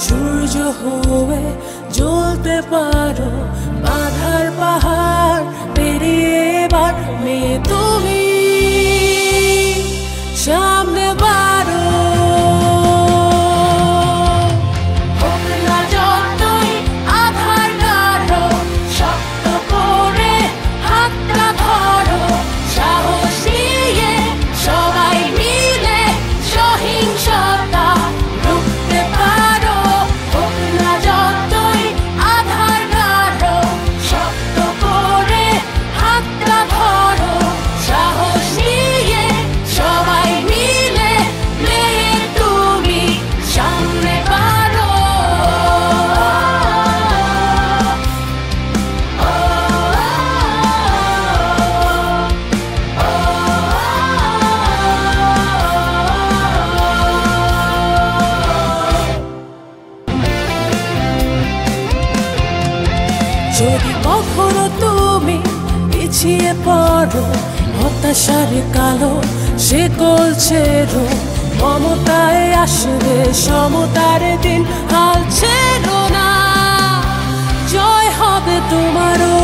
সূর্য হয়ে জ্বলতে পারো। বাধার পাহাড় পেরিয়ে এবার মেয়ে তুমি সামনে বাড়ো। হোক না যতই আধার গাঢ়, শক্ত করে হাতটা ধরো। সাহস নিয়ে সবাই মিলে সহিংসতা রুখতে পারো। হোক না যতই আধার গাঢ়, শক্ত করে হাতটা ধরো। সাহস নিয়ে সবাই মিলে মেয়ে তুমি সামনে বাড়ো। যদি কখনো তুমি পিছিয়ে পড়ো, হতাশার কালো শেকল ছেড়ো। মমতায় আসবে সমতার দিন, হাল ছেড়ো না, জয় হবে তোমারও।